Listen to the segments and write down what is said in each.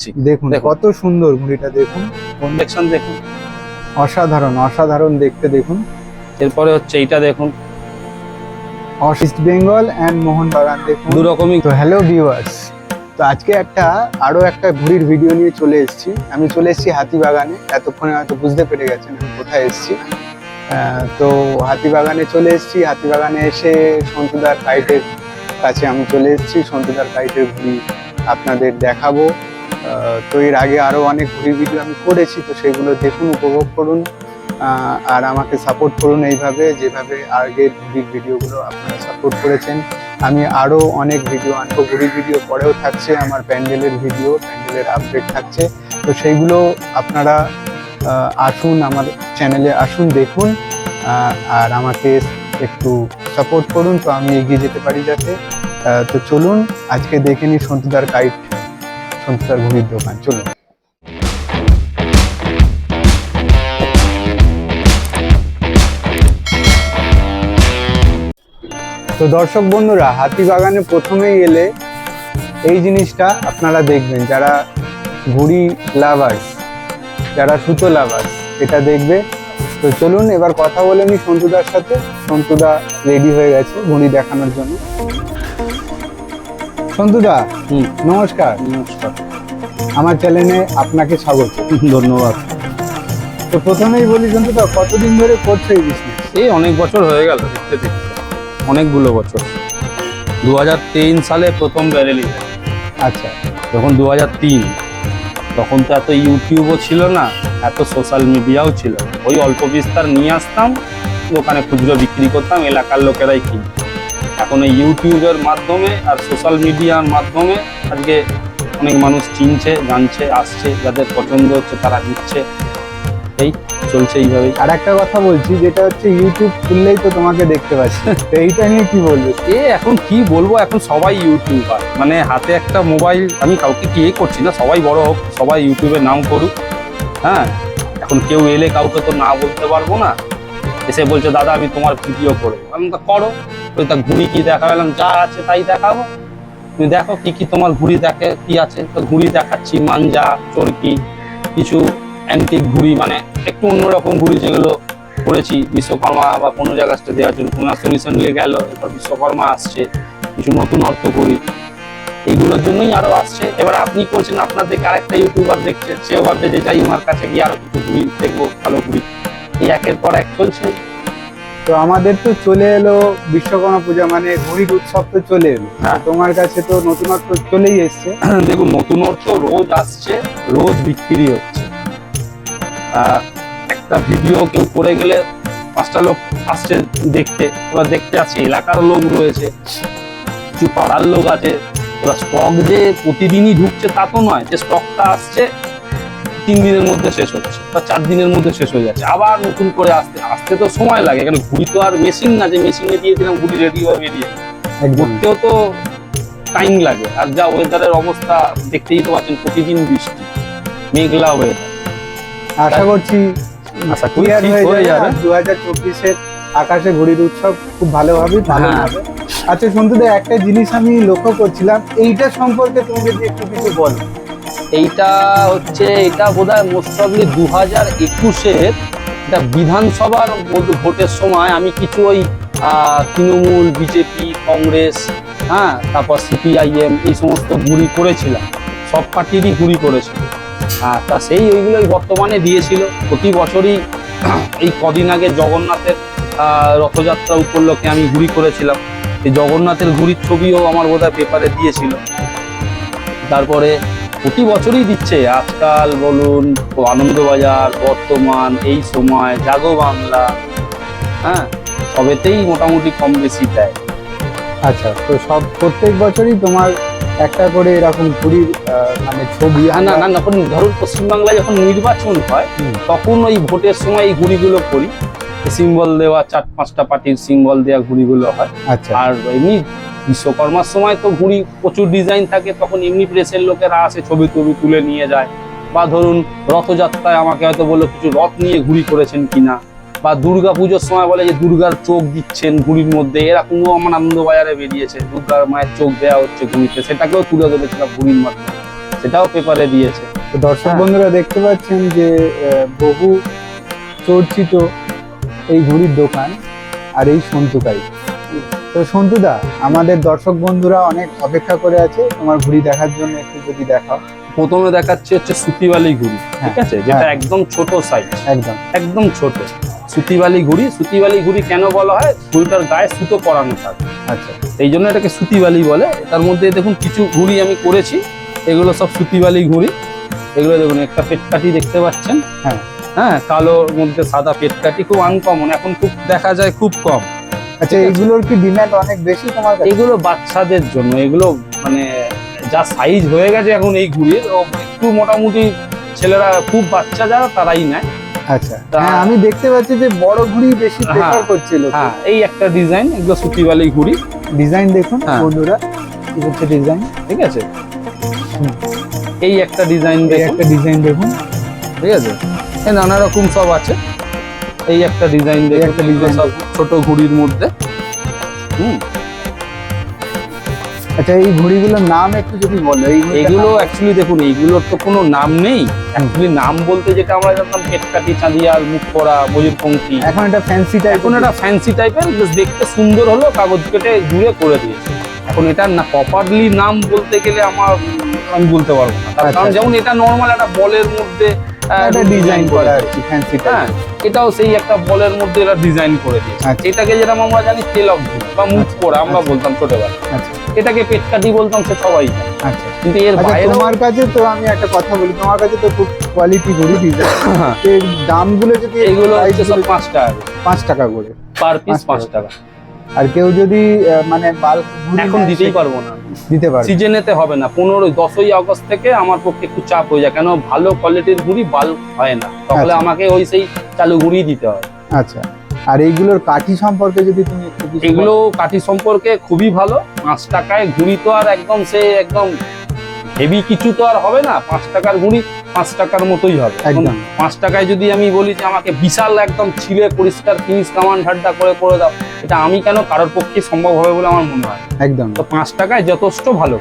দেখুন কত সুন্দর ঘুড়িটা, দেখুন কনভেকশন দেখুন, অসাধারণ অসাধারণ দেখতে। দেখুন এরপরে হচ্ছে এইটা দেখুন, ইস্ট বেঙ্গল অ্যান্ড মোহনবাগান, দেখুন দু রকমই। তো হ্যালো ভিউয়ার্স, তো আজকে আরো একটা ঘুড়ির ভিডিও নিয়ে চলে এসেছি। আমি চলে এসেছি হাতিবাগানে। এতক্ষণে হয়তো বুঝতে পেরে গেছেন আমি কোথায় এসেছি। তো হাতিবাগানে চলে এসেছি। হাতিবাগানে এসে সন্তুদার কাইটের কাছে আমি চলে এসেছি। সন্তুদার কাইটের ঘুড়ি আপনাদের দেখাবো। তো এর আগে আরো অনেক ঘুড়ির ভিডিও আমি করেছি, তো সেগুলো দেখুন, উপভোগ করুন, আর আমাকে সাপোর্ট করুন এইভাবে, যেভাবে আগের ঘুড়ির ভিডিওগুলো আপনারা সাপোর্ট করেছেন। আমি আরো অনেক ভিডিও আনবো। ঘুড়ির ভিডিও পরেও থাকছে, আমার প্যান্ডেলের ভিডিও, প্যান্ডেলের আপডেট থাকছে। তো সেইগুলো আপনারা আসুন, আমার চ্যানেলে আসুন, দেখুন, আর আমাকে একটু সাপোর্ট করুন, তো আমি এগিয়ে যেতে পারি যাতে। তো চলুন আজকে দেখে নিই সন্তুদার কাইট, সন্তুদার ঘুড়ির দোকান। চলুন। তো দর্শক বন্ধুরা, হাতিবাগানে প্রথমেই এলে এই জিনিসটা আপনারা দেখবেন, যারা ঘুড়ি লাভার্স, যারা সুতো লাভার্স, এটা দেখবে। তো চলুন এবার কথা বলে নি সন্তুদার সাথে। সন্তুদা রেডি হয়ে গেছে ঘুড়ি দেখানোর জন্য। সন্তুদা, নমস্কার। নমস্কার, আমার চ্যানেলে আপনাকে স্বাগত। ধন্যবাদ। তো প্রথমেই বলি সন্তুদা, কতদিন ধরে করছো এই বিজনেস? এই অনেক বছর হয়ে গেল, দেখতে দেখতে অনেকগুলো বছর। 2003 সালে প্রথম ব্যারেলি। আচ্ছা। যখন 2003, তখন তো এত ইউটিউবও ছিল না, এত সোশ্যাল মিডিয়াও ছিল না। ওই অল্প বিস্তার নিয়ে আসতাম, দোকানে খুচরো বিক্রি করতাম, এলাকার লোকেরাই কিনতো। এখন এই ইউটিউবের মাধ্যমে আর সোশ্যাল মিডিয়ার মাধ্যমে আজকে অনেক মানুষ চিনছে, জানছে, আসছে, যাদের পছন্দ হচ্ছে তারা নিচ্ছে। এই চলছে এইভাবেই। আর একটা কথা বলছি, যেটা হচ্ছে ইউটিউব খুললেই তো তোমাকে দেখতে পাচ্ছি। তো এইটা নিয়ে কি বলবো? এখন কি বলবো, এখন সবাই ইউটিউবার, মানে হাতে একটা মোবাইল। আমি কাউকে কি করছি না, সবাই বড় হোক, সবাই ইউটিউবে নাম করুক। হ্যাঁ, এখন কেউ এলে কাউকে তো না বলতে পারবো না। এসে বলছে দাদা আমি তোমার ভিডিও করবো, আমি তো করো। ওই তা ঘুড়ি কি দেখালাম, যা আছে তাই দেখাবো। তুমি দেখো কি কি তোমার ঘুড়ি দেখে কি আছে। তো ঘুড়ি দেখাচ্ছি, মাঞ্জা, চরকি, কিছু অ্যান্টিক ঘুড়ি, মানে একটু অন্যরকম ঘুড়ি, যেগুলো করেছি বিশ্বকর্মা বা কোনো জায়গাতে দেওয়ার জন্য। কোনো রিসেন্টলি গেল, এরপর বিশ্বকর্মা আসছে, কিছু নতুন অর্থ ঘুড়ি, এইগুলোর জন্যই আরো আসছে। এবার আপনি করছেন, আপনার দেখে আরেকটা ইউটিউবার দেখছে, সেও ভাবছে যে যাই ওনার কাছে গিয়ে আরো কিছু ঘুড়ি দেখবো, ভালো ঘুড়ি। এই একের পর এক চলছে। তো আমাদের তো চলে এলো বিশ্বকর্মা পূজা, মানে ঘুড়ির উৎসব তো চলে এলো। হ্যাঁ। তোমার কাছে তো নতুনত্ব চলেই এসছে। দেখুন, নতুন অর্থ রোজ আসছে, রোজ বিক্রি হচ্ছে। একটা ভিডিও কেউ করে গেলে 5টা লোক আসছে দেখতে। এবার দেখতে আসছে, এলাকার লোক রয়েছে, কিছু পাড়ার লোক আছে। এবার স্টক যে প্রতিদিনই ঢুকছে তা তো নয়, যে স্টকটা আসছে 3 দিনের মধ্যে শেষ হচ্ছে বা 4 দিনের মধ্যে শেষ হয়ে যাচ্ছে, আবার নতুন করে আসতে আসতে তো সময় লাগে। এখানে ঘুড়ি তো আর মেশিন না যে মেশিনে দিয়ে দিলাম ঘুড়ি রেডি হয়ে বেরিয়ে। ঘুরতেও তো টাইম লাগে। আর যা ওয়েদারের অবস্থা দেখতেই তো পাচ্ছেন, প্রতিদিন বৃষ্টি, মেঘলা ওয়েদার। আশা করছি আশা করি ক্লিয়ার ঠিক হয়ে যাবে। যাবে। 2024-এর আকাশে ঘুড়ির উৎসব খুব ভালোভাবেই পালন হ্যাঁ। হবে। আচ্ছা সন্তুদা, একটা জিনিস আমি লক্ষ্য করছিলাম, এইটা সম্পর্কে তুমি যদি একটু কিছু বলো। এইটা হচ্ছে, এটা বোধহয় মোস্ট প্রবলি 2021-এর এটা বিধানসভার ভোটের সময় আমি কিছু ওই তৃণমূল, বিজেপি, কংগ্রেস, হ্যাঁ, তারপর সিপিআইএম, এই সমস্ত ঘুড়ি করেছিলাম। সব পার্টিরই ঘুড়ি করেছিল। তা সেই ওইগুলোই বর্তমানে দিয়েছিল। প্রতি বছরই এই কদিন আগে জগন্নাথের রথযাত্রা উপলক্ষে আমি ঘুড়ি করেছিলাম। এই জগন্নাথের ঘুড়ির ছবিও আমার বোধহয় পেপারে দিয়েছিল। তারপরে প্রতি বছরই দিচ্ছে, আজকাল বলুন, আনন্দবাজার, বর্তমান, এই সময়, জাগো বাংলা, হ্যাঁ, সবেতেই মোটামুটি কম বেশি দেয়। আচ্ছা, তো সব প্রত্যেক বছরই তোমার একটা করে এরকম ঘুড়ির মানে ছবি? না না না, ধরুন পশ্চিমবাংলায় যখন নির্বাচন হয় তখন ওই ভোটের সময় এই ঘুড়িগুলো করি। সিম্বল দেওয়া 4-5টা পার্টির সিম্বল দেওয়া ঘুড়িগুলো হয়। আচ্ছা। আর এমনি বিশ্বকর্মার সময় তো ঘুড়ি প্রচুর ডিজাইন থাকে, তখন এমনি প্রেসের লোকেরা আসে, ছবি তুলে নিয়ে যায়। বা ধরুন রথযাত্রায় আমাকে হয়তো বললো কিছু রথ নিয়ে ঘুড়ি করেছেন কিনা, বা দুর্গা পুজোর সময় বলে যে দুর্গার চোখ দিচ্ছেন ঘুড়ির মধ্যে, এরকমও আমার আনন্দবাজারে বেরিয়েছে, দুর্গার মায়ের চোখ দেওয়া হচ্ছে ঘুড়িতে, সেটাকেও তুলে ধরেছিলাম ঘুড়ির মাধ্যমে। সেটাও পেপারে দিয়েছে। তো দর্শক হ্যাঁ। বন্ধুরা দেখতে পাচ্ছেন যে বহু চর্চিত এই ঘড়ির দোকান আর এই সন্তুকাই। তো সন্তুদা, আমাদের দর্শক বন্ধুরা অনেক অপেক্ষা করে আছে তোমার ঘড়ি দেখার জন্য, একটু যদি দেখাও। প্রথমে দেখাচ্ছে হচ্ছে সুতিবালি ঘুড়ি, ঠিক আছে, যেটা হ্যাঁ। একদম ছোট সাইজ, একদম একদম ছোট সুতিবালি ঘুড়ি। সুতিবালি ঘুড়ি কেন বলা হয়? ঘুড়িটার গায়ে সুতো পরানো থাকে, আচ্ছা এই জন্য এটাকে সুতিবালি বলে। তার মধ্যে দেখুন কিছু ঘুড়ি আমি করেছি, এগুলো সব সুতিবালি ঘুড়ি। এগুলো দেখুন একটা পেটকাঠি দেখতে পাচ্ছেন, হ্যাঁ হ্যাঁ, কালোর মধ্যে সাদা পেটকাঠি, খুব আনকমন, এখন খুব দেখা যায়, খুব কম। আচ্ছা, ঠিক আছে। এগুলোর কি ডিমান্ড অনেক বেশি তোমার কাছে? এগুলো বাচ্চাদের জন্য, এগুলো মানে যা সাইজ হয়ে গেছে এখন এই ঘুড়ির, ও একটু মোটামুটি ছেলেরা খুব বাচ্চা যারা তারাই নেয়। আচ্ছা, তা- হ্যাঁ আমি দেখতে পাচ্ছি যে বড় ঘুড়ি বেশি প্রেফার হ্যাঁ, করছিল। হ্যাঁ, এই একটা ডিজাইন, এগুলো সুতিবালি ঘুড়ি, ডিজাইন দেখুন হ্যাঁ। বন্ধুরা, কি হচ্ছে ডিজাইন, ঠিক আছে। এই একটা ডিজাইন এই দেখুন, একটা ডিজাইন দেখুন। ঠিক আছে, এই নানা রকম সব আছে। এই একটা ডিজাইন এই দেখুন, একটা এগুলো design সব ছোট ঘুড়ির মধ্যে। আচ্ছা, এই ঘড়িগুলোর নাম একটু যদি বলো। এগুলো অ্যাকচুয়ালি দেখুন, এইগুলোর তো কোনো নাম নেই অ্যাকচুয়ালি। নাম বলতে যেটা আমরা জানতাম পেটকাঠি, চাঁদিয়াল, মুখ পড়া, মজুর পঙ্ক্তি, এখন এটা ফ্যান্সি টাইপ, এখন এটা ফ্যান্সি টাইপের, দেখতে সুন্দর হলো, কাগজ কেটে জুড়ে করে দিয়েছে। এখন এটার না প্রপারলি নাম বলতে গেলে আমি বলতে পারবো না, তার আচ্ছা, কারণ আচ্ছা। যেমন এটা নর্মাল একটা বলের মধ্যে এটা ডিজাইন করা আছে ফ্যান্সি হ্যাঁ, টাইপ। এটাও সেই একটা বলের মধ্যে এরা ডিজাইন করে দিয়েছে। আচ্ছা। এটাকে যেরকম আমরা জানি তেলক ঘুড়ি বা মুখ আচ্ছা, পোড়া আমরা আচ্ছা। বলতাম ছোটবেলায়, আচ্ছা এটাকে পেটকাঠি বলতাম, সে সবাই জানে। আচ্ছা কিন্তু এর আচ্ছা, বাইরে তোমার কাছে তো আমি একটা কথা বলি, তোমার কাছে তো খুব কোয়ালিটি ঘড়ি ডিজাইন, এর দামগুলো যদি এইগুলো price হচ্ছে সব গুলো- 5 টাকা 5 টাকা করে, পার পিস, 5 5 টাকা। আর কেউ যদি মানে বাল্ক ঘড়ি এখন নেয়, দিতেই সে- পারবো না, দিতে পারবে। সিজনেতে হবে না। 10ই আগস্ট থেকে আমার পক্ষে একটু চাপ হয়ে যায়, কেন ভালো কোয়ালিটির ঘুড়ি বাল্ক হয় না, তাহলে আচ্ছা। আমাকে ওই সেই চালু ঘুড়ি দিতে হয়। আচ্ছা, আর এইগুলোর কাঠি সম্পর্কে যদি তুমি একটু কিছু এগুলো কাঠি সম্পর্কে খুবই ভালো। 5 টাকায় ঘুড়ি তো আর একদম একদম হেভি কিছু তো আর হবে না। 5 টাকার ঘুড়ি 5 টাকার মতোই হবে। এখন একদম। 5 টাকায় যদি আমি বলি যে আমাকে বিশাল একদম ছিলে পরিষ্কার ফিনিশ কামান ঠাড্ডা করে দাও, এটা আমি কেন, কারোর পক্ষে সম্ভব হবে বলে আমার মনে হয় না। একদম তো 5 টাকায় যথেষ্ট ভালো।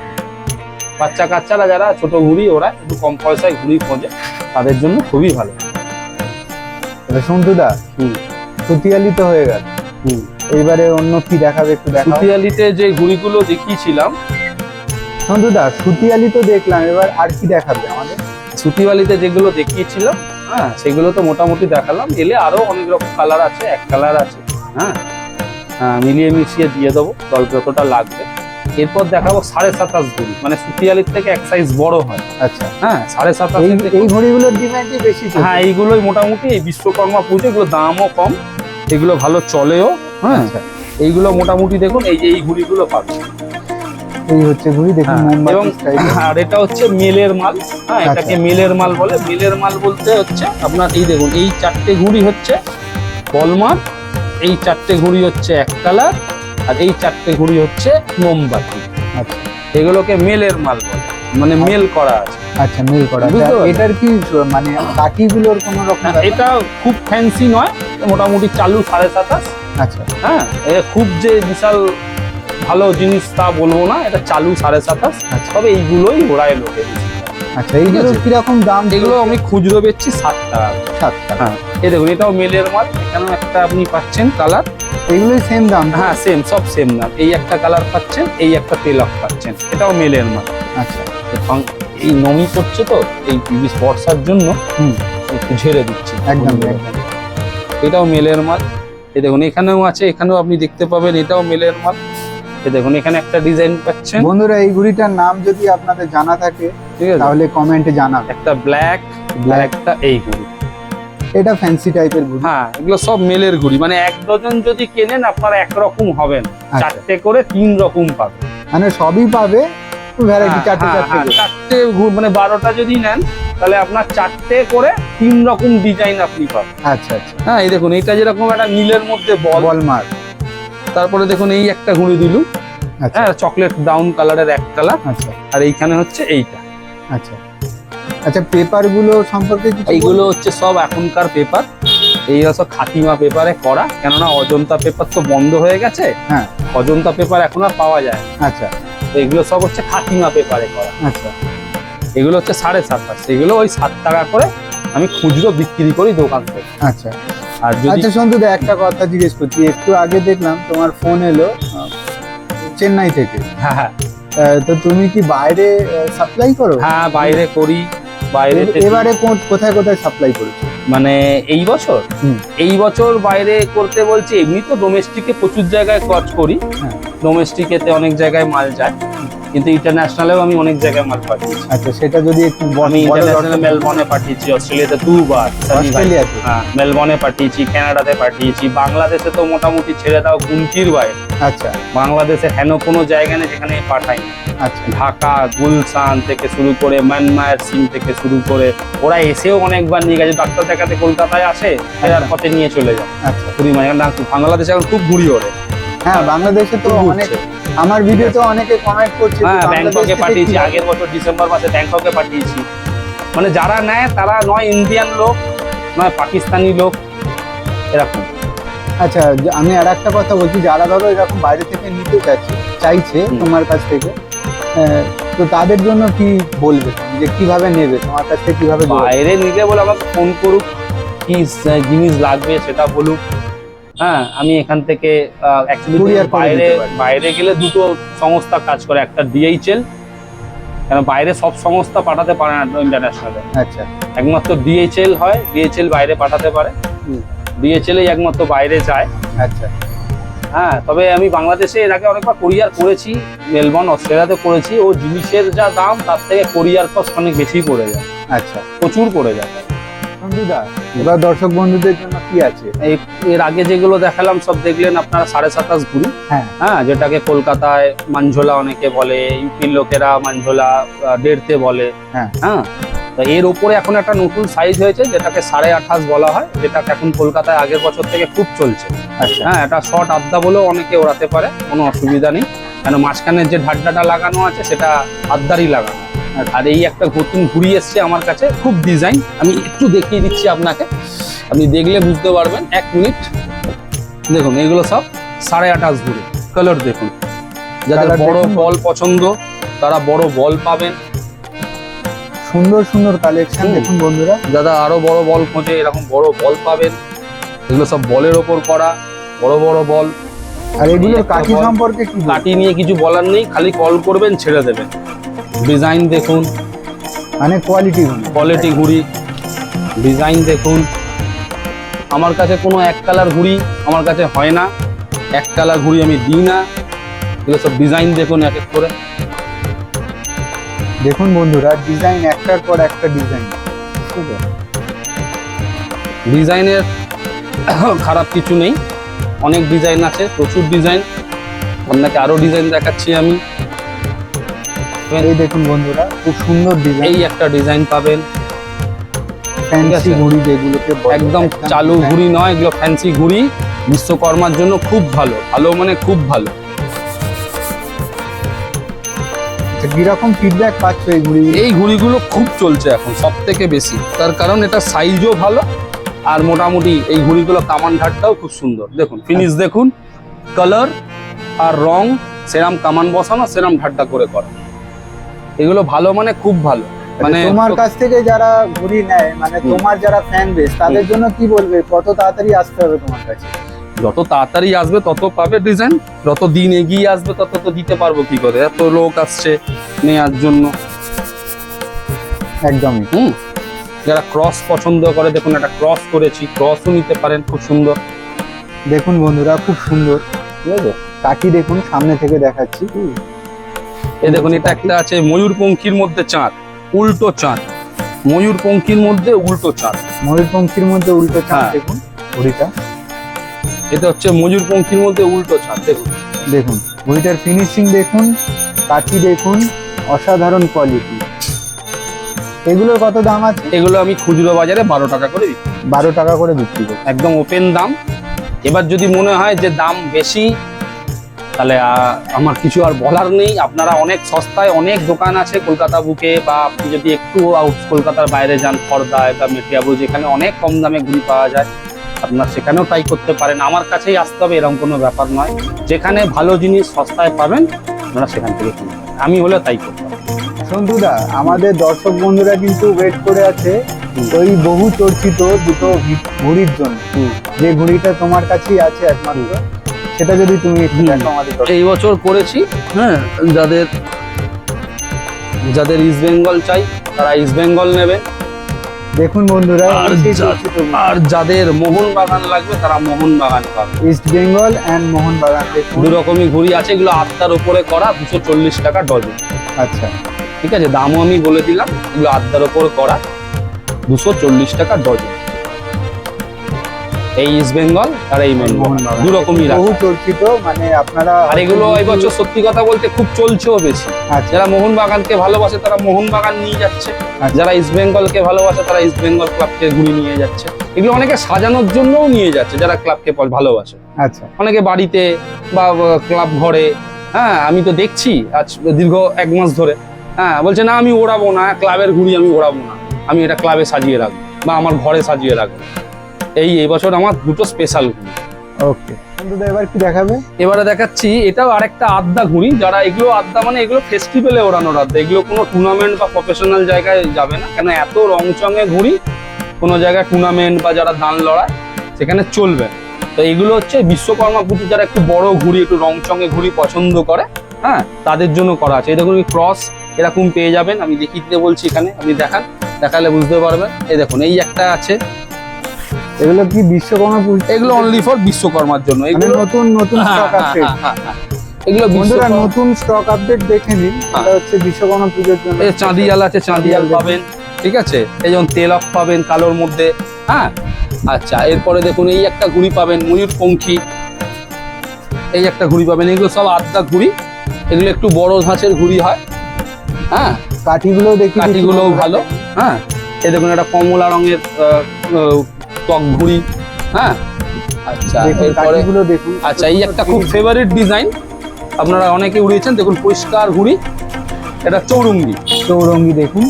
বাচ্চা কাচ্চারা যারা ছোট ঘুড়ি, ওরা একটু কম পয়সায় ঘুড়ি খোঁজে, তাদের জন্য খুবই ভালো। সন্তুদা, হুম, সুতিয়ালি তো হয়ে গেল, হুম। এইবারে অন্য কি দেখাবে একটু দেখাও। সুতিয়ালিতে যে ঘুড়িগুলো দেখিয়েছিলাম, সন্তুদা সুতিয়ালি তো দেখলাম, এবার আর কি দেখাবে আমাদের? সুতিবালিতে যেগুলো দেখিয়েছিলাম, হ্যাঁ, সেগুলো তো মোটামুটি দেখালাম। এলে আরো অনেক রকম কালার আছে, এক কালার আছে, হ্যাঁ, মিলিয়ে মিশিয়ে দিয়ে দেবো দল যতটা লাগবে। এরপর দেখাবো 27.5 ঘুড়ি, মানে সুতিয়ালির থেকে এক সাইজ বড় হয়। আচ্ছা, হ্যাঁ, 27.5 এই ঘড়িগুলোর ডিমান্ডই বেশি চলছে। হ্যাঁ, এইগুলোই মোটামুটি এই বিশ্বকর্মা পুজো, এগুলো দামও কম, এগুলো ভালো চলেও। হ্যাঁ, আচ্ছা, এইগুলো মোটামুটি দেখুন, এই যে এই ঘুড়িগুলো পাবে। এই হচ্ছে ঘড়ি দেখুন, হ্যাঁ, এবং মোমবাতি স্টাইল। আর এটা হচ্ছে মেলের মাল। হ্যাঁ, এটাকে আচ্ছা। মেলের মাল বলে। মেলের মাল বলতে হচ্ছে আপনার এই দেখুন, এই 4টে ঘুড়ি হচ্ছে হলমার্ক, এই 4টে ঘুড়ি হচ্ছে এক কালার, আর এই 4টে ঘুড়ি হচ্ছে মোমবাতি। আচ্ছা এগুলোকে মেলের মাল বলে, মানে মেল করা আছে। আচ্ছা, মিল করা। বুঝতে আচ্ছা, পারলাম। এটার কি মানে কাঠিগুলোর কোনো রকম না, এটা খুব ফ্যান্সি নয়, মোটামুটি চালু 27.5। আচ্ছা হ্যাঁ, এটা খুব যে বিশাল ভালো জিনিস তা বলবো না, এটা চালু 27.5। আচ্ছা তবে এইগুলোই ঘোড়ায় লোকে বেশি। আচ্ছা, এইগুলো আছে। কিরকম দাম? এগুলো আমি খুচরো বেচছি 7 টাকা। 7 টাকা। হ্যাঁ, এই দেখুন, এটাও মেলের মাল। এখানেও একটা আপনি পাচ্ছেন কালার। এগুলোই সেম দাম? হ্যাঁ, সেম, সব সেম দাম। এই একটা কালার পাচ্ছেন, এই একটা তেলক পাচ্ছেন, এটাও মেলের মাল। আচ্ছা, এখন এই নমি করছে তো, এই বর্ষার জন্য হুম, একটু ঝেড়ে দিচ্ছি। একদম একদম। এটাও মেলের মাল। এই দেখুন, এখানেও আছে, এখানেও আপনি দেখতে পাবেন, এটাও মেলের মাল। এই দেখুন, এখানে একটা ডিজাইন পাচ্ছেন, বন্ধুরা এই ঘড়িটার নাম যদি আপনাদের জানা থাকে ঠিক আছে, তাহলে কমেন্টে জানাবেন। একটা ব্ল্যাক, আর একটা এই ঘুড়ি। এটা ফ্যান্সি টাইপের ঘড়ি। হ্যাঁ, এগুলো সব মেলের ঘুড়ি, মানে 1 ডজন যদি কেনেন আপনারা একরকম হবেন, আচ্ছা। 4টে করে 3 রকম পাবেন। মানে সবই পাবে, ভ্যারাইটি, হ্যাঁ, 4টে হ্যাঁ, 4টে করে। 4টে মানে 12টা যদি নেন, তাহলে আপনার 4টে করে 3 রকম ডিজাইন আপনি পাবেন। আচ্ছা আচ্ছা, হ্যাঁ, এই দেখুন, এটা যেরকম একটা নীলের মধ্যে বল, বলমার্ক। তারপরে দেখুন এই একটা ঘুড়ি দিলু, আচ্ছা হ্যাঁ, চকলেট ব্রাউন কালারের এক কালার, আচ্ছা আর এইখানে হচ্ছে এইটা। আচ্ছা আচ্ছা, পেপার গুলো সম্পর্কে কিছু এইগুলো হচ্ছে সব এখনকার পেপার, এই সব খাতিমা পেপারে করা, কেননা অজন্তা পেপার তো বন্ধ হয়ে গেছে। হ্যাঁ। অজন্তা পেপার এখন আর পাওয়া যায় না। আচ্ছা তো এগুলো সব হচ্ছে খাতিমা পেপারে করা। আচ্ছা, এগুলো হচ্ছে 7.5, এগুলো ওই 7 টাকা করে আমি খুচরো বিক্রি করি দোকান থেকে। আচ্ছা আর যদি আচ্ছা সন্তুদা, একটা কথা জিজ্ঞেস করছি, একটু আগে দেখলাম তোমার ফোন এলো চেন্নাই থেকে। হ্যাঁ তো তুমি কি বাইরে সাপ্লাই করো? হ্যাঁ বাইরে করি, বাইরে এবারে কোথায় কোথায় সাপ্লাই করেছো? মানে এই বছর এই বছর বাইরে করতে বলছি, এমনি তো ডোমেস্টিকে প্রচুর জায়গায় কাজ করি, হ্যাঁ। ডোমেস্টিকেতে অনেক জায়গায় মাল যায়, কিন্তু ইন্টারন্যাশনালেও আমি অনেক জায়গায় মাল পাঠিয়েছি। আচ্ছা সেটা যদি একটু আমি ইন্টারন্যাশনাল মেলবর্নে পাঠিয়েছি, অস্ট্রেলিয়াতে 2 বার, অস্ট্রেলিয়াতে? হ্যাঁ মেলবর্নে পাঠিয়েছি, কানাডাতে পাঠিয়েছি, বাংলাদেশে তো মোটামুটি ছেড়ে দাও গুমটির বাইরে। আচ্ছা বাংলাদেশে হেন কোনো জায়গা নেই যেখানে পাঠাই না। আচ্ছা ঢাকা, গুলশান থেকে শুরু করে মায়ানমার সিং থেকে শুরু করে ওরা এসেও অনেকবার নিয়ে গেছে, ডাক্তার দেখাতে কলকাতায় আসে, ফেরার পথে নিয়ে চলে যায়। আচ্ছা পুরী মানে বাংলাদেশে এখন খুব ঘুরি ওরে। হ্যাঁ বাংলাদেশে তো খুব অনেক, ঘুরছে। আমার ভিডিওতে অনেকে কমেন্ট করছে যে হ্যাঁ বাংলাদেশ ব্যাংককে থেকে পাঠিয়েছি, কি- আগের বছর ডিসেম্বর মাসে ব্যাংককে পাঠিয়েছি। মানে যারা নেয় তারা নয় ইন্ডিয়ান লোক, নয় পাকিস্তানি লোক, এরকম। আচ্ছা আমি আর একটা কথা বলছি, যারা ধরো এরকম বাইরে থেকে নিতে চাইছে তোমার কাছ থেকে, তো তাদের জন্য কি বলবে তুমি, যে কিভাবে নেবে তোমার কাছ থেকে, কিভাবে যোগাযোগ? বাইরে নিলে বলে আমাকে ফোন করুক, কি জিনিস লাগবে সেটা বলুক। হ্যাঁ আমি এখান থেকে অ্যাকচুয়ালি Courier করে বাইরে দিতে পারি। বাইরে গেলে দুটো সংস্থা কাজ করে, একটা DHL, কেন বাইরে সব সংস্থা পাঠাতে পারে না ইন্টারন্যাশনালে, আচ্ছা একমাত্র DHL হয়, DHL বাইরে পাঠাতে পারে, DHL এই একমাত্র বাইরে যায়। আচ্ছা হ্যাঁ তবে আমি বাংলাদেশে এর আগে অনেকবার কোরিয়ার করেছি, মেলবর্ন অস্ট্রেলিয়াতে করেছি, ও জিনিসের যা দাম তার থেকে কোরিয়ার কস্ট অনেক বেশি পড়ে যায়, আচ্ছা প্রচুর পড়ে যায়। বন্ধুদা, এবার দর্শক বন্ধুদের জন্য কি আছে? এর আগে যেগুলো দেখালাম সব দেখলেন আপনারা 27.5 ঘুরি, হ্যাঁ হ্যাঁ যেটাকে কলকাতায় মানঝোলা অনেকে বলে, ইউপির লোকেরা মানঝোলা দেড়তে বলে। হ্যাঁ। হ্যাঁ তো এর উপরে এখন একটা নতুন সাইজ হয়েছে যেটাকে 28.5 বলা হয়, যেটাকে এখন কলকাতায় আগের বছর থেকে খুব চলছে। আচ্ছা হ্যাঁ এটা শর্ট আড্ডা বলেও অনেকে ওড়াতে পারে, কোনো অসুবিধা নেই, কেন মাঝখানের যে ঢাড্ডাটা লাগানো আছে সেটা আড্ডারই লাগানো। আর এই একটা নতুন ঘুড়ি এসছে আমার কাছে, খুব ডিজাইন, আমি একটু দেখিয়ে দিচ্ছি আপনাকে, আপনি দেখলে বুঝতে পারবেন। 1 মিনিট দেখুন, এগুলো সব 28.5 ঘুড়ি, কালার দেখুন, যাদের Colour বড় দেখুন। বল পছন্দ তারা বড় বল পাবেন, সুন্দর সুন্দর কালেকশন দেখুন বন্ধুরা। যারা আরো বড় বল খোঁজে এরকম বড় বল পাবেন। এগুলো সব বলের ওপর করা, বড় বড় বল। আর এগুলোর একটা কাঠি বল। সম্পর্কে কি বলবো? কাটি নিয়ে কিছু বলার নেই, খালি কল করবেন ছেড়ে দেবেন। ডিজাইন দেখুন, মানে কোয়ালিটি কোয়ালিটি ঘুড়ি, ডিজাইন দেখুন। আমার কাছে কোনো এক কালার ঘুড়ি আমার কাছে হয় না, এক কালার ঘুড়ি আমি দিই না, এগুলো সব ডিজাইন দেখুন এক এক করে। দেখুন বন্ধুরা, ডিজাইন একটার পর একটা ডিজাইন। ডিজাইনের খারাপ কিছু নেই, অনেক ডিজাইন আছে, প্রচুর ডিজাইন, আপনাকে আরো ডিজাইন দেখাচ্ছি আমি। এই দেখুন বন্ধুরা, খুব সুন্দর ডিজাইন, এই একটা ডিজাইন পাবেন, ফ্যান্সি আছে। ঘুড়ি যেগুলোকে বলে, একদম চালু design। ঘুড়ি নয়, এগুলো ফ্যান্সি ঘুড়ি, বিশ্বকর্মার জন্য খুব ভালো, ভালো মানে খুব ভালো। আচ্ছা, কিরকম ফিডব্যাক পাচ্ছ এই ঘুড়ি? এই ঘুড়িগুলো খুব চলছে এখন সব থেকে বেশি, তার কারণ এটা সাইজও ভালো, আর মোটামুটি এই ঘুড়িগুলো কামান ধারটাও খুব সুন্দর। দেখুন ফিনিশ দেখুন, কালার আর রং সেরাম কামান বসানো, সেরাম ধারটা করে করা, এগুলো ভালো মানে খুব ভালো। মানে তোমার কাছ থেকে যারা ঘুড়ি নেয়, মানে তোমার যারা ফ্যান বেস, তাদের জন্য কি বলবে, কত তাড়াতাড়ি আসতে হবে তোমার কাছে? যত তাড়াতাড়ি আসবে তত পাবে ডিজাইন, যত দিন এগিয়ে আসবে তত তো দিতে পারবো কি করে, এত লোক আসছে নেওয়ার জন্য। একদমই। যারা ক্রস পছন্দ করে, দেখুন একটা ক্রস করেছি, ক্রসও নিতে পারেন, খুব সুন্দর। দেখুন বন্ধুরা, খুব সুন্দর, ঠিক আছে, কাঠি দেখুন, সামনে থেকে দেখাচ্ছি। এই দেখুন এটা একটা আছে ময়ূরপঙ্খীর মধ্যে চাঁদ, উল্টো চাঁদ, ময়ূরপঙ্খীর মধ্যে উল্টো চাঁদ। ময়ূরপঙ্খীর মধ্যে উল্টো চাঁদ, হ্যাঁ। দেখুন ঘুড়িটা, এটা হচ্ছে ময়ূরপঙ্খীর মধ্যে উল্টো চাঁদ। দেখুন দেখুন ঘুড়িটার ফিনিশিং দেখুন, কাঠি দেখুন, অসাধারণ কোয়ালিটি। এগুলোর কত দাম আছে? এগুলো আমি খুচরো বাজারে 12 টাকা করে বিক্রি, 12 টাকা করে বিক্রি করি। একদম ওপেন দাম। এবার যদি মনে হয় যে দাম বেশি, তাহলে আমার কিছু আর বলার নেই। আপনারা অনেক সস্তায় অনেক দোকান আছে কলকাতা বুকে, বা আপনি যদি একটু আউট কলকাতার বাইরে যান, খড়দায় বা মেটিয়াবুরুজ, যেখানে অনেক কম দামে ঘুড়ি পাওয়া যায়, আপনার সেখানেও ট্রাই করতে পারেন। আমার কাছেই আসতে হবে এরকম কোনো ব্যাপার নয়, যেখানে ভালো জিনিস সস্তায় পাবেন আপনারা সেখান থেকে কিনবেন, আমি হলে তাই করতাম। সন্তুদা, আমাদের দর্শক বন্ধুরা কিন্তু ওয়েট করে আছে ওই বহু চর্চিত দুটো ঘুড়ির জন্য। যে ঘুড়িটা তোমার কাছেই আছে একমাত্র, সেটা যদি তুমি একটু দেখো আমাদের দর্শক। এই বছর করেছি, হ্যাঁ, যাদের ইস্ট বেঙ্গল চাই তারা ইস্ট বেঙ্গল নেবে। দেখুন বন্ধুরা, আর আর যাদের মোহনবাগান লাগবে তারা মোহনবাগান পাবে। ইস্ট বেঙ্গল অ্যান্ড মোহনবাগান দেখুন। দু রকমই ঘুড়ি আছে, এগুলো আটটার উপরে করা, 240 টাকা ডজন। আচ্ছা, ঠিক আছে, দামও আমি বলে দিলাম, এগুলো আটটার উপর করা, 240 টাকা ডজন। এই ইস্ট বেঙ্গল আর এই মোহনবাগান দু রকমই বহু চর্চিত, মানে আপনারা। আর এগুলো এই বছর সত্যি কথা বলতে খুব চলছেও বেশি। আচ্ছা, যারা মোহনবাগানকে ভালোবাসে তারা মোহনবাগান নিয়ে যাচ্ছে, যারা ইস্ট বেঙ্গলকে ভালোবাসে তারা ইস্ট বেঙ্গল ক্লাবকে ঘুরে নিয়ে যাচ্ছে। এগুলো অনেকে সাজানোর জন্যও নিয়ে যাচ্ছে যারা ক্লাবকে ভালোবাসে। আচ্ছা, অনেকে বাড়িতে বা ক্লাব ঘরে, হ্যাঁ, আমি তো দেখছি আজ দীর্ঘ 1 মাস ধরে, হ্যাঁ, বলছে না আমি ওড়াবো না, ক্লাবের ঘুড়ি আমি ওড়াবো না, আমি এটা ক্লাবে সাজিয়ে রাখবো বা আমার ঘরে সাজিয়ে রাখবো। এই বছর আমার দুটো স্পেশাল ঘুড়ি। ওকে বন্ধুরা, এবার কি দেখাবে? এবারে দেখাচ্ছি, এটাও আরেকটা আড্ডা ঘুড়ি। যারা এগুলো আড্ডা মানে এগুলো ফেস্টিভ্যালে ওড়ানোর আড্ডা, এগুলো কোনো টুর্নামেন্ট বা প্রফেশনাল জায়গায় যাবে না, কেন এত রংচঙে ঘুড়ি কোনো জায়গায় টুর্নামেন্ট বা যারা দান লড়ায় সেখানে চলবে। তো এগুলো হচ্ছে বিশ্বকর্মা পুজো, যারা একটু বড় ঘুড়ি, একটু রংচঙে ঘুড়ি পছন্দ করে, হ্যাঁ, তাদের জন্য করা আছে। এই দেখুন ক্রস এরকম পেয়ে যাবেন, আমি দেখিয়ে দিতে বলছি, এখানে আপনি দেখালে বুঝতে পারবেন। এই দেখুন, এই একটা আছে। এগুলো কি বিশ্বকর্মা পুজো? এগুলো অনলি ফর বিশ্বকর্মার জন্য, এগুলো নতুন স্টক আপডেট। এগুলো বন্ধুরা নতুন স্টক আপডেট দেখে নিন, এটা হচ্ছে বিশ্বকর্মা পুজোর জন্য। এই চাঁদিয়াল আছে, চাঁদিয়াল পাবেন, ঠিক আছে। এই যেমন তেল অফ পাবেন কালোর মধ্যে, হ্যাঁ। আচ্ছা, এরপরে দেখুন এই একটা ঘুড়ি পাবেন ময়ূরপঙ্খী, এই একটা ঘুড়ি পাবেন। এগুলো সব আড্ডা ঘুড়ি, এগুলো একটু বড় ধাঁচের ঘুড়ি হয়, হ্যাঁ। কাঠিগুলো দেখি, কাঠিগুলোও ভালো, হ্যাঁ। এই দেখুন একটা কমলা রঙের টক ঘুড়ি, হ্যাঁ। আচ্ছা, এরপরে দেখুন। আচ্ছা, এই একটা খুব ফেভারিট ডিজাইন, আপনারা অনেকে উড়িয়েছেন, দেখুন পরিষ্কার ঘুড়ি, এটা চৌরঙ্গি। দেখুন,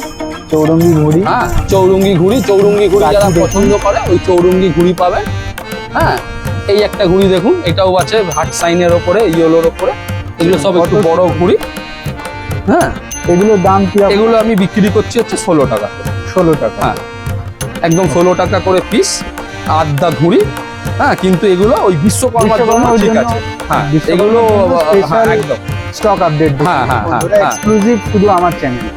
চৌরঙ্গি ঘুড়ি, হ্যাঁ, চৌরঙ্গি ঘুড়ি যারা পছন্দ করে ওই চৌরঙ্গি ঘুড়ি পাবে, হ্যাঁ। এই একটা ঘুড়ি দেখুন, এটাও আছে হার্ট সাইনের ওপরে, ইয়েলোর ওপরে। এগুলো সব একটু বড় ঘুড়ি, হ্যাঁ। এগুলোর দাম কি? এগুলো আমি বিক্রি করছি হচ্ছে 16 টাকা। 16 টাকা, হ্যাঁ, একদম 16 টাকা করে পিস আড্ডা ঘুড়ি, হ্যাঁ। কিন্তু এগুলো ওই বিশ্বকর্মার জন্য ঠিক আছে, হ্যাঁ। এগুলো একদম স্টক আপডেট, হ্যাঁ, এক্সক্লুসিভ শুধু আমার চ্যানেলে।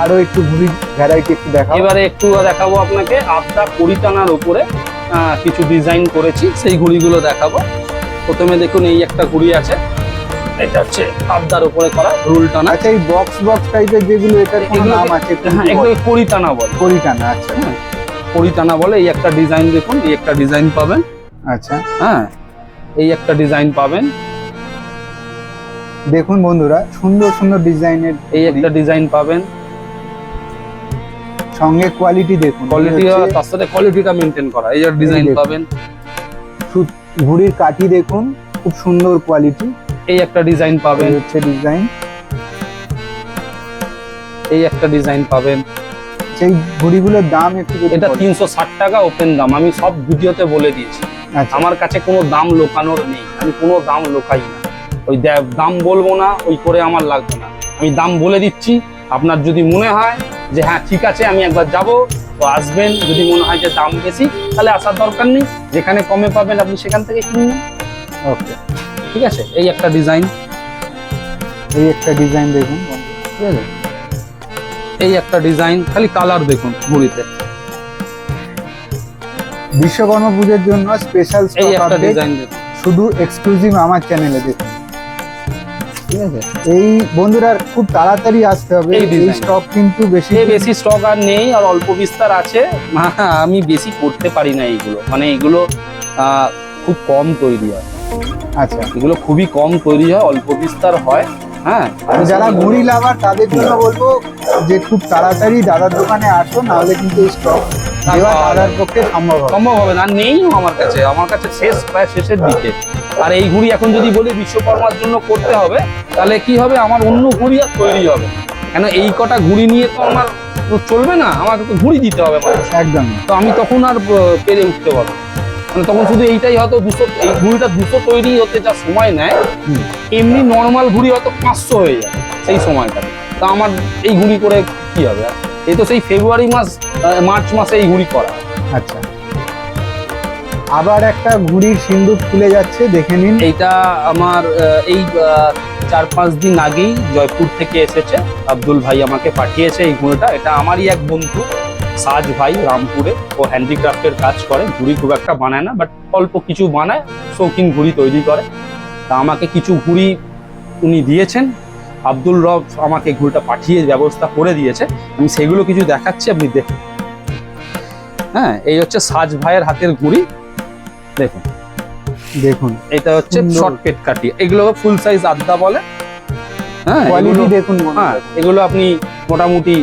আরো একটু ঘুড়ি ভ্যারাইটি একটু দেখাবো। এবারে একটু দেখাবো আপনাকে আড্ডা পরিটানার উপরে কিছু ডিজাইন করেছি, সেই ঘুড়িগুলো দেখাবো। প্রথমে দেখুন এই একটা ঘুড়ি আছে, এটা হচ্ছে আড্ডার উপরে করা রুল টানা। আচ্ছা, এই বক্স টাইপের যেগুলো, এটার কোনো নাম আছে? হ্যাঁ, এগুলো পরিটানা বলে। পরিটানা, আচ্ছা, পরিটানা বলে। এই একটা ডিজাইন দেখুন, এই একটা ডিজাইন পাবেন, আচ্ছা, হ্যাঁ। এই একটা ডিজাইন পাবেন, দেখুন বন্ধুরা, সুন্দর সুন্দর ডিজাইনের। এই একটা ডিজাইন পাবেন, সঙ্গে কোয়ালিটি দেখুন, কোয়ালিটি তার সাথে কোয়ালিটিটা মেনটেন করা। এই একটা ডিজাইন পাবেন, ঘুড়ির কাঠি দেখুন, খুব সুন্দর কোয়ালিটি। এই একটা ডিজাইন পাবেন, হচ্ছে ডিজাইন। এই একটা ডিজাইন পাবেন। সেই ঘুড়িগুলোর দাম একটু? এটা 360 টাকা ওপেন দাম, আমি সব ভিডিওতে বলে দিয়েছি। আমার কাছে কোনো দাম লোকানোর নেই, আমি কোনো দাম লোকাই না। ওই দাম বলবো না, ওই করে আমার লাগবে না, আমি দাম বলে দিচ্ছি। আপনার যদি মনে হয় যে হ্যাঁ ঠিক আছে আমি একবার যাব, তো আসবেন। যদি মনে হয় যে দাম বেশি, তাহলে আসার দরকার নেই, যেখানে কমে পাবেন আপনি সেখান থেকে কিনুন। ওকে, ঠিক আছে। এই একটা ডিজাইন, এই একটা ডিজাইন দেখুন, ঠিক আছে। এই একটা ডিজাইন, খালি কালার দেখুন ঘুড়িতে। বিশ্বকর্মা পুজোর জন্য স্পেশাল এই একটা ডিজাইন দেখুন, শুধু এক্সক্লুসিভ আমার চ্যানেলে দেখুন, ঠিক আছে। এই বন্ধুরা খুব তাড়াতাড়ি আসতে হবে, এই স্টক কিন্তু বেশি স্টক আর নেই, আর অল্প বিস্তার আছে। আমি বেশি করতে পারি না এইগুলো, মানে এগুলো খুব কম তৈরি হয়। আচ্ছা, এগুলো খুবই কম তৈরি হয়, অল্প বিস্তার হয়, হ্যাঁ। যারা ঘুড়ি লাভার তাদের জন্য বলবো যে খুব তাড়াতাড়ি দাদার দোকানে আসো, নাহলে কিন্তু এই স্টক দেওয়া দাদার পক্ষে সম্ভব হবে না। নেই আমার কাছে প্রায় শেষের দিকে। আর এই ঘুড়ি এখন যদি বলি বিশ্বকর্মার জন্য করতে হবে, তাহলে কি হবে, আমার অন্য ঘুড়ি আর তৈরি হবে, কেন এই কটা ঘুড়ি নিয়ে তো আমার চলবে না, আমাকে তো ঘুড়ি দিতে হবে একদম। তো আমি তখন আর পেরে উঠতে পারবো, মানে তখন শুধু এইটাই হয়তো 200, এই ঘুড়িটা 200 তৈরি হতে যা সময় নেয়, এমনি নর্মাল ঘুড়ি হয়তো 500 হয়ে যায় সেই সময়টা। তা আমার এই ঘুড়ি করে কি হবে? এই তো সেই ফেব্রুয়ারি মাস মার্চ মাসে এই ঘুড়ি করা। আচ্ছা, আবার একটা ঘুড়ির সিন্দুক খুলে যাচ্ছে, দেখে নিন। এইটা আমার এই 4-5 দিন আগেই জয়পুর থেকে এসেছে, আব্দুল ভাই আমাকে পাঠিয়েছে এই ঘুড়িটা। এটা আমারই এক বন্ধু সাজ ভাই, রামপুরে, ও হ্যান্ডিক্রাফটের কাজ করে, ঘুড়ি খুব একটা বানায় না, বাট অল্প কিছু বানায়, শৌখিন ঘুড়ি তৈরি করে। তা আমাকে কিছু ঘুড়ি উনি দিয়েছেন, আব্দুল রব আমাকে ঘুড়িটা পাঠিয়ে ব্যবস্থা করে দিয়েছে। আমি সেগুলো কিছু দেখাচ্ছি, আপনি দেখুন। হ্যাঁ, এই হচ্ছে সাজ ভাইয়ের হাতের ঘুড়ি, দেখুন। দেখুন, এটা হচ্ছে সুন্দর। শর্ট পেট কাটি, এগুলো ফুল সাইজ আদ্দা বলে। হ্যাঁ, কোয়ালিটি এগুলো- দেখুন বন্ধুরা। হ্যাঁ, এগুলো আপনি মোটামুটি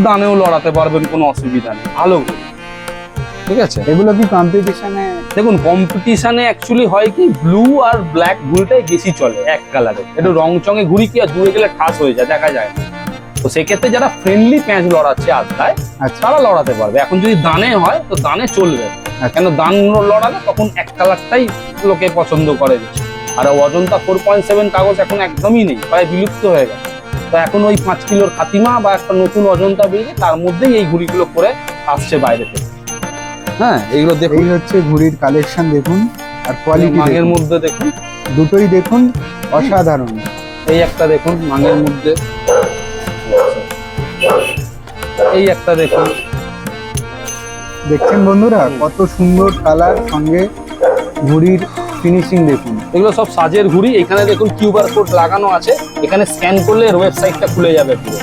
দানেও লড়াতে পারবেন, কোনো অসুবিধা নেই, ভালো ঘুড়ি। ঠিক আছে, এগুলো কি কম্পিটিশনে? দেখুন কম্পিটিশনে অ্যাকচুয়ালি হয় কি, ব্লু আর ব্ল্যাক ঘুড়িটাই বেশি চলে, এক কালারে। একটু রং চঙে ঘুড়ি কি আর দূরে গেলে ঠাস হয়ে যায়, দেখা যায় না। তো সেক্ষেত্রে যারা ফ্রেন্ডলি প্যাঁচ লড়াচ্ছে আড্ডায়, আচ্ছা, তারা লড়াতে পারবে। এখন যদি দানে হয় তো দানে চলবে না। আচ্ছা। কেন, দান লড়ালে তখন এক কালারটাই লোকে পছন্দ করে বেশি। আর অজন্তা 4.7 কাগজ এখন একদমই নেই, প্রায় বিলুপ্ত হয়ে গেছে। তো এখন ওই 5 কিলোর খাতিমা বা একটা নতুন অজন্তা বেরিয়ে তার মধ্যেই এই ঘুড়িগুলো করে আসছে বাইরে থেকে। হ্যাঁ, এইগুলো দেখুন, এই হচ্ছে ঘুড়ির কালেকশন, দেখুন। আর কোয়ালিটি মাঙের মধ্যে দেখুন, দুটোই দেখুন, অসাধারণ। এই একটা দেখুন মাঙের মধ্যে, এই একটা দেখুন। দেখছেন বন্ধুরা, কত সুন্দর কালার, সঙ্গে ঘুড়ির ফিনিশিং দেখুন। এগুলো সব সাজের ঘুড়ি। এখানে দেখুন কিউআর কোড লাগানো আছে, এখানে স্ক্যান করলে এর ওয়েবসাইটটা খুলে যাবে পুরো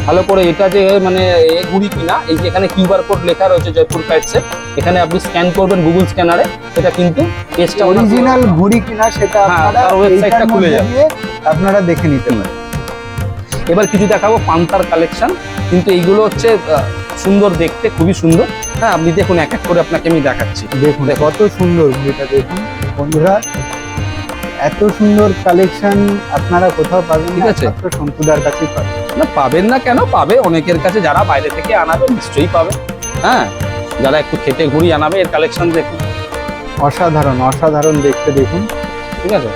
ভালো করে। এটা যে মানে এই ঘুড়ি কিনা, এই যে এখানে কিউআর কোড লেখা রয়েছে জয়পুর কাইটসে, এখানে আপনি স্ক্যান করবেন গুগল স্ক্যানারে, এটা কিন্তু পেজটা অরিজিনাল ঘুড়ি কিনা সেটা হ্যাঁ, আপনারা তার ওয়েবসাইটটা এইটার খুলে মধ্যে যাবে। দিয়ে আপনারা দেখে নিতে পারেন। এবার কিছু দেখাবো পান্তার কালেকশন, কিন্তু এইগুলো হচ্ছে সুন্দর দেখতে, খুবই সুন্দর। হ্যাঁ, আপনি দেখুন, এক এক করে আপনাকে আমি দেখাচ্ছি। দেখুন কত সুন্দর ঘুড়িটা, দেখুন বন্ধুরা, এত সুন্দর কালেকশন আপনারা কোথাও পাবেন ঠিক না, আছে। মাত্র সন্তুদার কাছেই পাবেন। না, পাবেন না কেন, পাবে অনেকের কাছে, যারা বাইরে থেকে আনাবে নিশ্চয়ই পাবে। হ্যাঁ, যারা একটু খেটে ঘুড়ি আনাবে, এর কালেকশন দেখুন, অসাধারণ, অসাধারণ দেখতে, দেখুন। ঠিক আছে।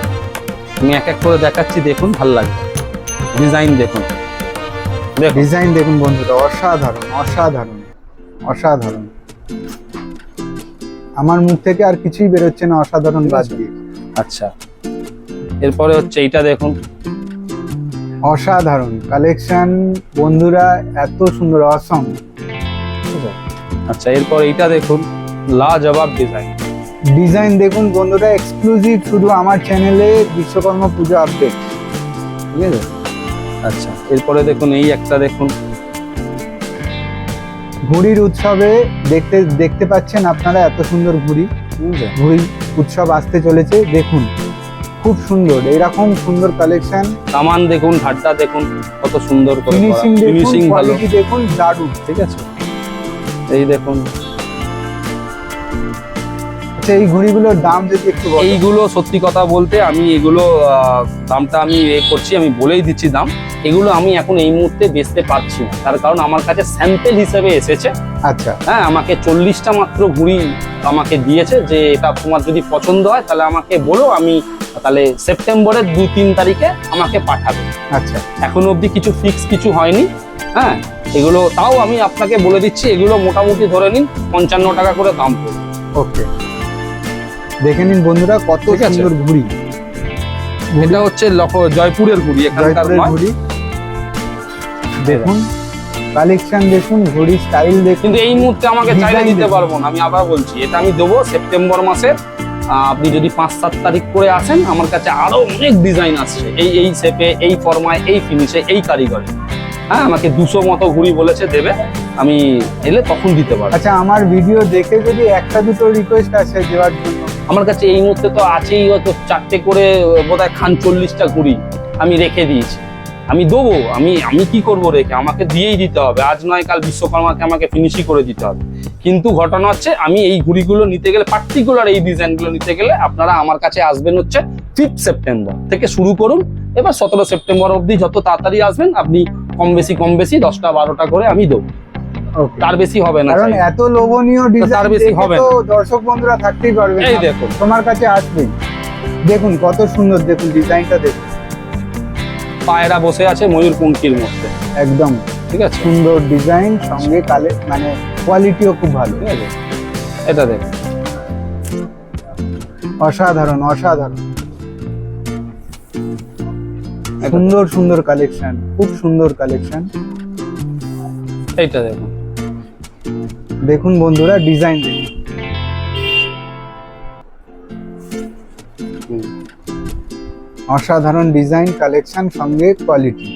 আমি এক এক করে দেখাচ্ছি, দেখুন, ভালো লাগবে। ডিজাইন দেখুন, দেখুন। ডিজাইন দেখুন বন্ধুরা, অসাধারণ, অসাধারণ, অসাধারণ। আমার মুখ থেকে আর কিছুই বেরোচ্ছে না অসাধারণ ঠিক বাদ আছে। দিয়ে। আচ্ছা, এরপরে হচ্ছে এইটা দেখুন, অসাধারণ কালেকশন বন্ধুরা, এত সুন্দর, অসম। ঠিক আছে। আচ্ছা, এরপর এইটা দেখুন, লাজবাব ডিজাইন। ডিজাইন দেখুন বন্ধুরা, এক্সক্লুসিভ শুধু আমার চ্যানেলে, বিশ্বকর্মা পুজো আপডেট। ঠিক আছে। আচ্ছা, এরপরে দেখুন, এই একটা দেখুন, ঘুড়ির উৎসবে দেখতে পাচ্ছেন আপনারা, এত সুন্দর ঘুড়ি। ঘুড়ি উৎসব আসতে চলেছে, দেখুন খুব সুন্দর, এরকম সুন্দর কালেকশন। সামান দেখুন, ঢাড্ডা দেখুন, কত সুন্দর করে ফিনিশিং দেখুন, ফিনিশিং ভালো। কোয়ালিটি দেখুন, দারুণ। ঠিক আছে, এই দেখুন। আচ্ছা, এই ঘুড়িগুলোর দাম যদি একটু বলেন। এইগুলো সত্যি কথা বলতে আমি এগুলো দামটা আমি করছি, আমি বলেই দিচ্ছি দাম। এগুলো আমি এখন এই মুহূর্তে বেচতে পারছি না, তার কারণ আমার কাছে স্যাম্পেল হিসেবে এসেছে। আচ্ছা, হ্যাঁ, আমাকে 40টা মাত্র ঘুড়ি আমাকে দিয়েছে, যে এটা তোমার যদি পছন্দ হয় তাহলে আমাকে বলো, আমি তাহলে সেপ্টেম্বরের 2-3 তারিখে আমাকে পাঠাবে। আচ্ছা, এখনো অবধি কিছু ফিক্স কিছু হয়নি। হ্যাঁ, এগুলো তাও আমি আপনাকে বলে দিচ্ছি, এগুলো মোটামুটি ধরে নিন 55 টাকা করে দাম পড়বে। ওকে, দেখে নিন বন্ধুরা, কত ঠিক আছে। সুন্দর ঘুড়ি। এটা হচ্ছে জয়পুরের ঘুড়ি, এখানকার জয়পুরের নয়। ঘুড়ি দেখুন, কালেকশন দেখুন, ঘুড়ি স্টাইল দেখুন। কিন্তু এই মুহূর্তে আমাকে চাইলে Design দিতে দেখুন। পারবো না, আমি আবার বলছি, এটা আমি দেবো সেপ্টেম্বর মাসের। আপনি যদি 5-7 তারিখ করে আসেন, আমার কাছে আরো অনেক ডিজাইন আসছে, এই শেপে, এই ফর্মায়, এই ফিনিশে, এই কারিগরে। হ্যাঁ, আমাকে 200 মতো ঘুড়ি বলেছে দেবে, আমি এলে তখন দিতে পারবো। আচ্ছা, আমার ভিডিও দেখে যদি একটা দুটো রিকোয়েস্ট আছে দেওয়ার জন্য। আমার কাছে এই মুহূর্তে তো আছেই হয়তো 4টে করে বোধহয় 40টা ঘুড়ি আমি রেখে দিয়েছি। আমি দেবো, আমি কি করব রেখে, আমাকে দিয়েই দিতে হবে, আজ নয় কাল বিশ্বকর্মাকে আমাকে ফিনিশই করে দিতে হবে। কিন্তু ঘটনা হচ্ছে, আমি এই ঘুড়িগুলো নিতে গেলে, পার্টিকুলার এই ডিজাইনগুলো নিতে গেলে আপনারা আমার কাছে আসবেন হচ্ছে 5 সেপ্টেম্বর থেকে শুরু করুন। এবার 17 সেপ্টেম্বর অবধি যত তাড়াতাড়ি আসবেন, আপনি কম বেশি 10টা-12টা করে আমি দেবো, Okay. তার বেশি হবে না। কারণ চাইলে। এত লোভনীয় ডিজাইন তার বেশি হবে তো দর্শক বন্ধুরা থাকতেই পারবে এই না, দেখুন, তোমার কাছে আসবেই। দেখুন কত সুন্দর, দেখুন ডিজাইনটা দেখুন, পায়রা বসে আছে ময়ূরপঙ্খীর মধ্যে, একদম ঠিক আছে, সুন্দর ডিজাইন, সঙ্গে কালে মানে কোয়ালিটিও খুব ভালো, ঠিক আছে। এটা দেখুন, অসাধারণ অসাধারণ, এটা সুন্দর সুন্দর কালেকশন, খুব সুন্দর কালেকশন। এইটা দেখুন, দেখুন বন্ধুরা ডিজাইন দেখুন, হুম, অসাধারণ ডিজাইন কালেকশন সঙ্গে কোয়ালিটি।